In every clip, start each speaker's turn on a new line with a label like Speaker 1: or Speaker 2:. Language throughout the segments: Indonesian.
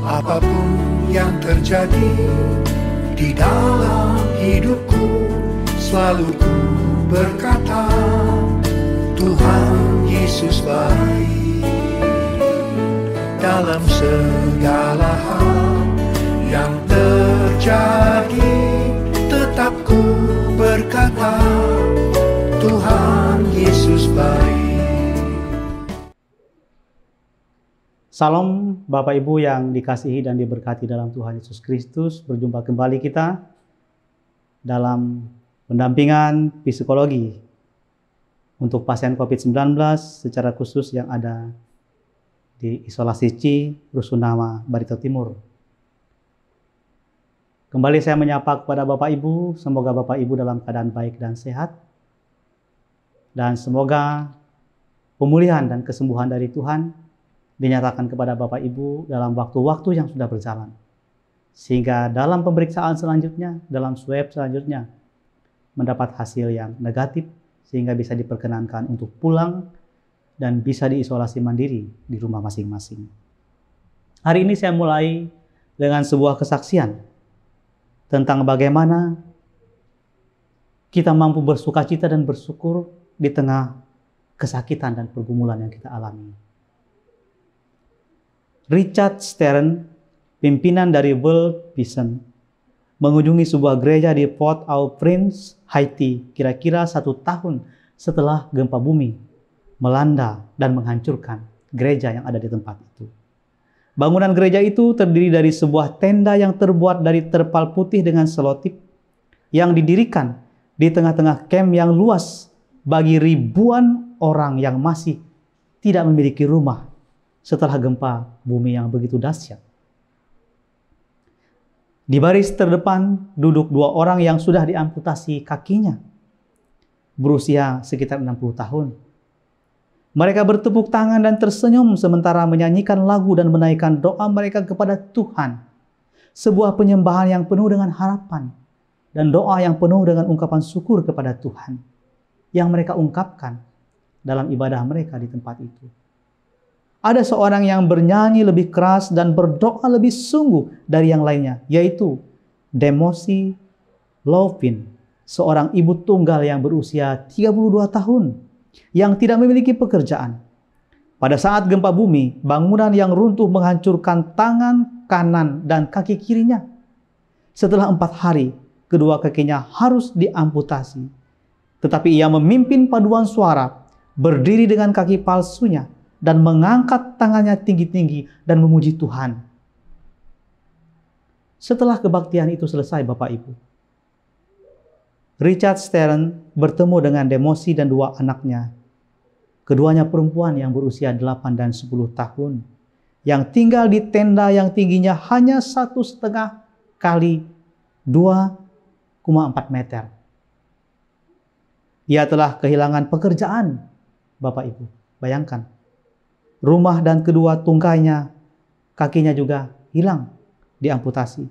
Speaker 1: Apapun yang terjadi di dalam hidupku, selalu ku berkata, Tuhan Yesus baik. Dalam segala hal yang terjadi, tetap ku berkata, Tuhan Yesus baik.
Speaker 2: Salam Bapak Ibu yang dikasihi dan diberkati dalam Tuhan Yesus Kristus. Berjumpa kembali kita dalam pendampingan psikologi untuk pasien COVID-19 secara khusus yang ada di isolasi C, Rusunawa, Barito Timur. Kembali saya menyapa kepada Bapak Ibu, semoga Bapak Ibu dalam keadaan baik dan sehat. Dan semoga pemulihan dan kesembuhan dari Tuhan dinyatakan kepada Bapak Ibu dalam waktu-waktu yang sudah berjalan. Sehingga dalam pemeriksaan selanjutnya, dalam swab selanjutnya, mendapat hasil yang negatif, sehingga bisa diperkenankan untuk pulang dan bisa diisolasi mandiri di rumah masing-masing. Hari ini saya mulai dengan sebuah kesaksian tentang bagaimana kita mampu bersukacita dan bersyukur di tengah kesakitan dan pergumulan yang kita alami. Richard Stern, pimpinan dari World Vision, mengunjungi sebuah gereja di Port-au-Prince, Haiti, kira-kira 1 tahun setelah gempa bumi melanda dan menghancurkan gereja yang ada di tempat itu. Bangunan gereja itu terdiri dari sebuah tenda yang terbuat dari terpal putih dengan selotip yang didirikan di tengah-tengah kamp yang luas bagi ribuan orang yang masih tidak memiliki rumah setelah gempa bumi yang begitu dahsyat. Di baris terdepan duduk 2 orang yang sudah diamputasi kakinya, berusia sekitar 60 tahun. Mereka bertepuk tangan dan tersenyum sementara menyanyikan lagu dan menaikkan doa mereka kepada Tuhan. Sebuah penyembahan yang penuh dengan harapan dan doa yang penuh dengan ungkapan syukur kepada Tuhan yang mereka ungkapkan dalam ibadah mereka di tempat itu. Ada seorang yang bernyanyi lebih keras dan berdoa lebih sungguh dari yang lainnya, yaitu Demosi Lovin, seorang ibu tunggal yang berusia 32 tahun, yang tidak memiliki pekerjaan. Pada saat gempa bumi, bangunan yang runtuh menghancurkan tangan kanan dan kaki kirinya. Setelah 4 hari, kedua kakinya harus diamputasi. Tetapi ia memimpin paduan suara, berdiri dengan kaki palsunya, dan mengangkat tangannya tinggi-tinggi dan memuji Tuhan. Setelah kebaktian itu selesai, Bapak Ibu, Richard Stern bertemu dengan Demosi dan 2 anaknya. Keduanya perempuan yang berusia 8 dan 10 tahun, yang tinggal di tenda yang tingginya hanya 1,5 kali 2,4 meter. Ia telah kehilangan pekerjaan, Bapak Ibu. Bayangkan. Rumah dan kedua tungkainya, kakinya juga hilang, diamputasi.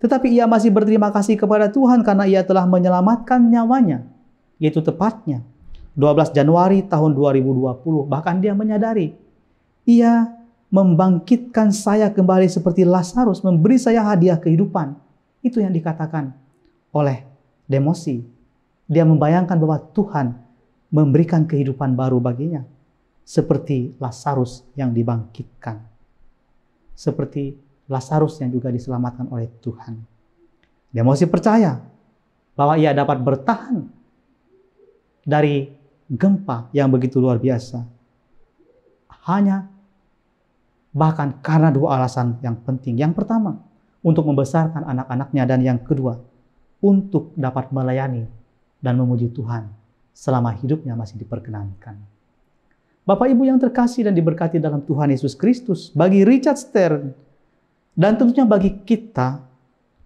Speaker 2: Tetapi ia masih berterima kasih kepada Tuhan karena ia telah menyelamatkan nyawanya, yaitu tepatnya 12 Januari tahun 2020. Bahkan dia menyadari, ia membangkitkan saya kembali seperti Lazarus, memberi saya hadiah kehidupan. Itu yang dikatakan oleh Demosi. Dia membayangkan bahwa Tuhan memberikan kehidupan baru baginya. Seperti Lazarus yang dibangkitkan. Seperti Lazarus yang juga diselamatkan oleh Tuhan. Demosi percaya bahwa ia dapat bertahan dari gempa yang begitu luar biasa. Hanya bahkan karena 2 alasan yang penting. Yang pertama, untuk membesarkan anak-anaknya, dan yang kedua, untuk dapat melayani dan memuji Tuhan selama hidupnya masih diperkenankan. Bapak Ibu yang terkasih dan diberkati dalam Tuhan Yesus Kristus, bagi Richard Stern dan tentunya bagi kita,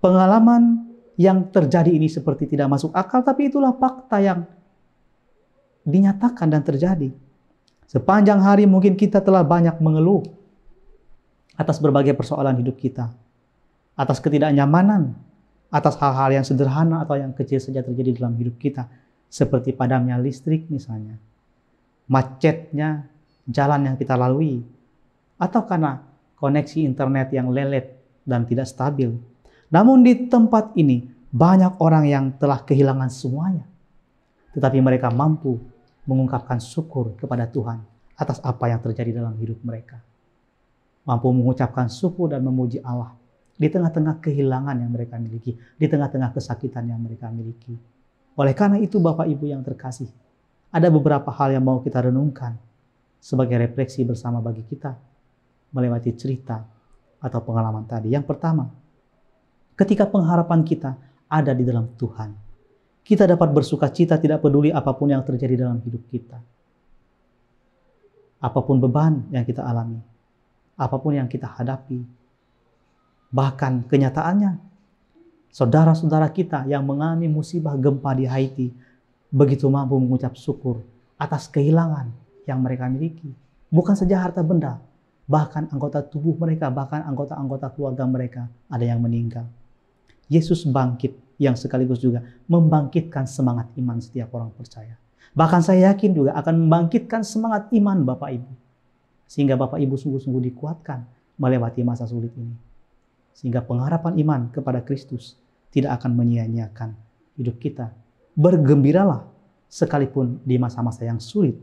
Speaker 2: pengalaman yang terjadi ini seperti tidak masuk akal, tapi itulah fakta yang dinyatakan dan terjadi. Sepanjang hari mungkin kita telah banyak mengeluh atas berbagai persoalan hidup kita, atas ketidaknyamanan, atas hal-hal yang sederhana atau yang kecil saja terjadi dalam hidup kita, seperti padamnya listrik misalnya, macetnya jalan yang kita lalui, atau karena koneksi internet yang lelet dan tidak stabil. Namun di tempat ini banyak orang yang telah kehilangan semuanya. Tetapi mereka mampu mengungkapkan syukur kepada Tuhan atas apa yang terjadi dalam hidup mereka. Mampu mengucapkan syukur dan memuji Allah di tengah-tengah kehilangan yang mereka miliki, di tengah-tengah kesakitan yang mereka miliki. Oleh karena itu Bapak Ibu yang terkasih, ada beberapa hal yang mau kita renungkan sebagai refleksi bersama bagi kita melewati cerita atau pengalaman tadi. Yang pertama, ketika pengharapan kita ada di dalam Tuhan, kita dapat bersuka cita tidak peduli apapun yang terjadi dalam hidup kita. Apapun beban yang kita alami, apapun yang kita hadapi, bahkan kenyataannya, saudara-saudara kita yang mengalami musibah gempa di Haiti begitu mampu mengucap syukur atas kehilangan yang mereka miliki. Bukan saja harta benda, bahkan anggota tubuh mereka, bahkan anggota-anggota keluarga mereka ada yang meninggal. Yesus bangkit yang sekaligus juga membangkitkan semangat iman setiap orang percaya. Bahkan saya yakin juga akan membangkitkan semangat iman Bapak Ibu. Sehingga Bapak Ibu sungguh-sungguh dikuatkan melewati masa sulit ini. Sehingga pengharapan iman kepada Kristus tidak akan menyia-nyiakan hidup kita. Bergembiralah sekalipun di masa-masa yang sulit,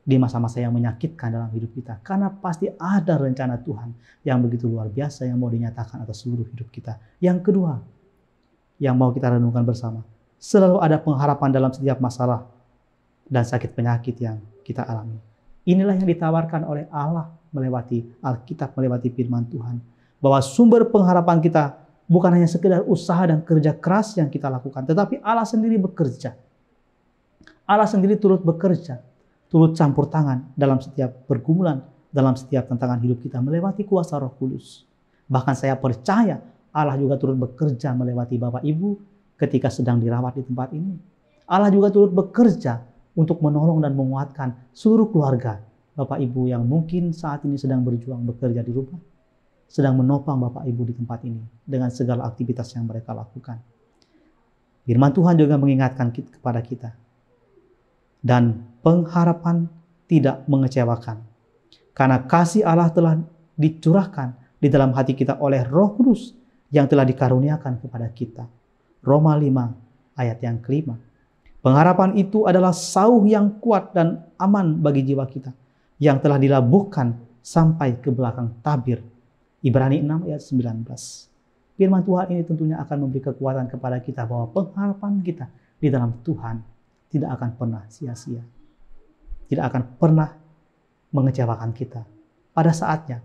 Speaker 2: di masa-masa yang menyakitkan dalam hidup kita. Karena pasti ada rencana Tuhan yang begitu luar biasa yang mau dinyatakan atas seluruh hidup kita. Yang kedua, yang mau kita renungkan bersama, selalu ada pengharapan dalam setiap masalah dan sakit penyakit yang kita alami. Inilah yang ditawarkan oleh Allah melewati Alkitab, melewati firman Tuhan. Bahwa sumber pengharapan kita bukan hanya sekedar usaha dan kerja keras yang kita lakukan, tetapi Allah sendiri bekerja. Allah sendiri turut bekerja, turut campur tangan dalam setiap pergumulan, dalam setiap tantangan hidup kita melewati kuasa Roh Kudus. Bahkan saya percaya Allah juga turut bekerja melewati Bapak Ibu ketika sedang dirawat di tempat ini. Allah juga turut bekerja untuk menolong dan menguatkan seluruh keluarga Bapak Ibu yang mungkin saat ini sedang berjuang bekerja di rumah, sedang menopang Bapak Ibu di tempat ini dengan segala aktivitas yang mereka lakukan. Firman Tuhan juga mengingatkan kepada kita, dan pengharapan tidak mengecewakan, karena kasih Allah telah dicurahkan di dalam hati kita oleh Roh Kudus yang telah dikaruniakan kepada kita. Roma 5 ayat yang kelima. Pengharapan itu adalah sauh yang kuat dan aman bagi jiwa kita, yang telah dilabuhkan sampai ke belakang tabir. Ibrani 6 ayat 19. Firman Tuhan ini tentunya akan memberi kekuatan kepada kita bahwa pengharapan kita di dalam Tuhan tidak akan pernah sia-sia. Tidak akan pernah mengecewakan kita. Pada saatnya,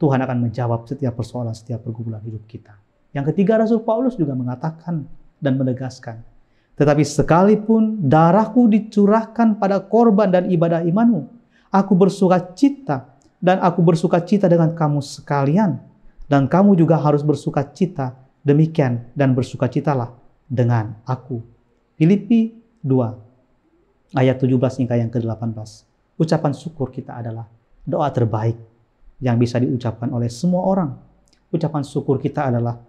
Speaker 2: Tuhan akan menjawab setiap persoalan, setiap pergumulan hidup kita. Yang ketiga, Rasul Paulus juga mengatakan dan menegaskan, tetapi sekalipun darahku dicurahkan pada korban dan ibadah imanmu, aku bersuka cita, dan aku bersuka cita dengan kamu sekalian, dan kamu juga harus bersuka cita demikian, dan bersuka citalah dengan aku. Filipi 2 ayat 17 hingga yang ke-18. Ucapan syukur kita adalah doa terbaik yang bisa diucapkan oleh semua orang. Ucapan syukur kita adalah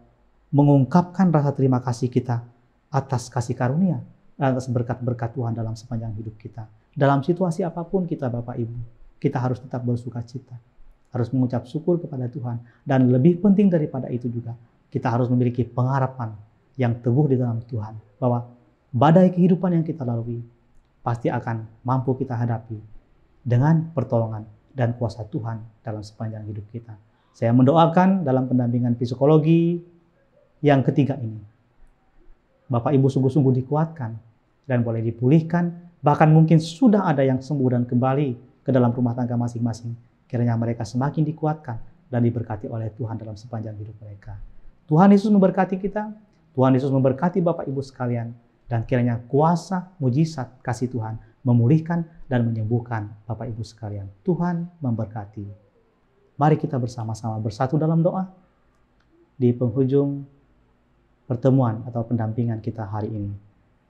Speaker 2: mengungkapkan rasa terima kasih kita atas kasih karunia, atas berkat-berkat Tuhan dalam sepanjang hidup kita. Dalam situasi apapun kita Bapak Ibu, kita harus tetap bersuka cita. Harus mengucap syukur kepada Tuhan. Dan lebih penting daripada itu juga, kita harus memiliki pengharapan yang teguh di dalam Tuhan. Bahwa badai kehidupan yang kita lalui pasti akan mampu kita hadapi dengan pertolongan dan kuasa Tuhan dalam sepanjang hidup kita. Saya mendoakan dalam pendampingan psikologi yang ketiga ini, Bapak Ibu sungguh-sungguh dikuatkan dan boleh dipulihkan, bahkan mungkin sudah ada yang sembuh dan kembali ke dalam rumah tangga masing-masing. Kiranya mereka semakin dikuatkan dan diberkati oleh Tuhan dalam sepanjang hidup mereka. Tuhan Yesus memberkati kita, Tuhan Yesus memberkati Bapak Ibu sekalian, dan kiranya kuasa mujizat kasih Tuhan memulihkan dan menyembuhkan Bapak Ibu sekalian. Tuhan memberkati. Mari kita bersama-sama bersatu dalam doa di penghujung pertemuan atau pendampingan kita hari ini.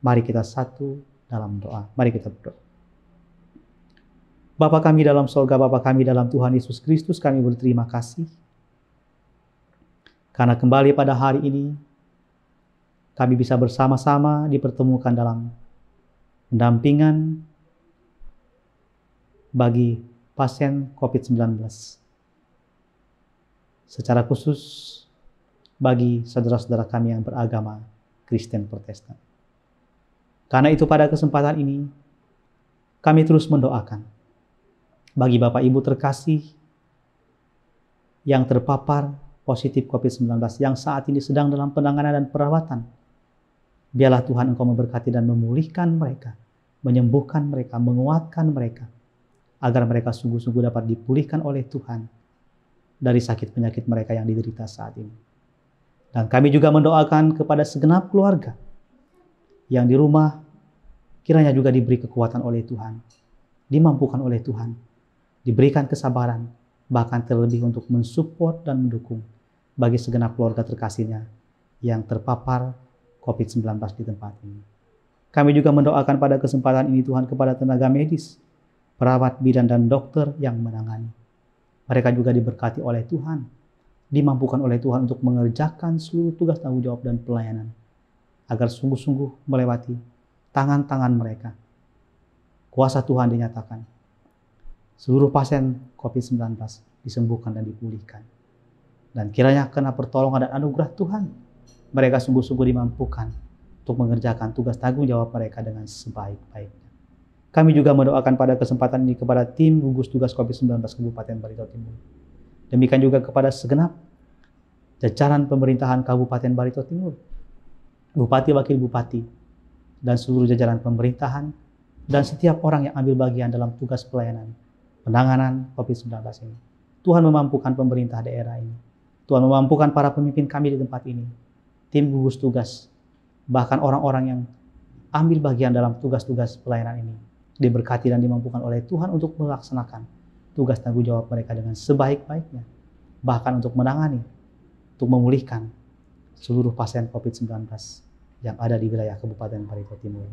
Speaker 2: Mari kita satu dalam doa. Mari kita berdoa. Bapa kami dalam surga, Bapa kami dalam Tuhan Yesus Kristus, kami berterima kasih karena kembali pada hari ini kami bisa bersama-sama dipertemukan dalam pendampingan bagi pasien COVID-19. secara khusus bagi saudara-saudara kami yang beragama Kristen Protestan. Karena itu pada kesempatan ini, kami terus mendoakan bagi Bapak Ibu terkasih yang terpapar positif COVID-19, yang saat ini sedang dalam penanganan dan perawatan. Biarlah Tuhan Engkau memberkati dan memulihkan mereka, menyembuhkan mereka, menguatkan mereka, agar mereka sungguh-sungguh dapat dipulihkan oleh Tuhan dari sakit penyakit mereka yang diderita saat ini. Dan kami juga mendoakan kepada segenap keluarga yang di rumah, kiranya juga diberi kekuatan oleh Tuhan, dimampukan oleh Tuhan, diberikan kesabaran, bahkan terlebih untuk mensupport dan mendukung bagi segenap keluarga terkasihnya yang terpapar COVID-19 di tempat ini. Kami juga mendoakan pada kesempatan ini Tuhan kepada tenaga medis, perawat, bidan, dan dokter yang menangani. Mereka juga diberkati oleh Tuhan, dimampukan oleh Tuhan untuk mengerjakan seluruh tugas tanggung jawab dan pelayanan, agar sungguh-sungguh melewati tangan-tangan mereka. Kuasa Tuhan dinyatakan, seluruh pasien COVID-19 disembuhkan dan dipulihkan. Dan kiranya karena pertolongan dan anugerah Tuhan, mereka sungguh-sungguh dimampukan untuk mengerjakan tugas tanggung jawab mereka dengan sebaik-baiknya. Kami juga mendoakan pada kesempatan ini kepada tim gugus tugas COVID-19 Kabupaten Barito Timur. Demikian juga kepada segenap jajaran pemerintahan Kabupaten Barito Timur, Bupati, Wakil Bupati, dan seluruh jajaran pemerintahan, dan setiap orang yang ambil bagian dalam tugas pelayanan penanganan COVID-19 ini. Tuhan memampukan pemerintah daerah ini. Tuhan memampukan para pemimpin kami di tempat ini, tim gugus tugas, bahkan orang-orang yang ambil bagian dalam tugas-tugas pelayanan ini, diberkati dan dimampukan oleh Tuhan untuk melaksanakan tugas tanggung jawab mereka dengan sebaik-baiknya, bahkan untuk menangani, untuk memulihkan seluruh pasien COVID-19 yang ada di wilayah Kabupaten Barito Timur.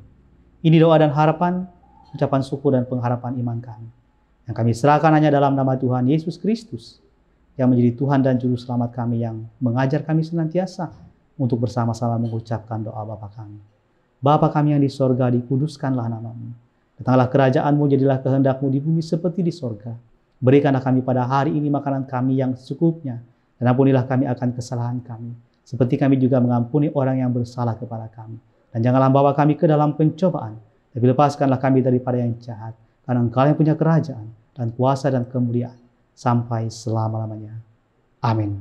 Speaker 2: Ini doa dan harapan, ucapan syukur dan pengharapan iman kami, yang kami serahkan hanya dalam nama Tuhan Yesus Kristus, yang menjadi Tuhan dan Juru Selamat kami, yang mengajar kami senantiasa untuk bersama-sama mengucapkan doa Bapa kami. Bapa kami yang di sorga, dikuduskanlah namamu. Datanglah kerajaan-Mu, jadilah kehendak-Mu di bumi seperti di sorga. Berikanlah kami pada hari ini makanan kami yang secukupnya, dan ampunilah kami akan kesalahan kami, seperti kami juga mengampuni orang yang bersalah kepada kami. Dan janganlah bawa kami ke dalam pencobaan, tapi lepaskanlah kami daripada yang jahat, karena Engkau yang punya kerajaan, dan kuasa, dan kemuliaan, sampai selama-lamanya. Amin.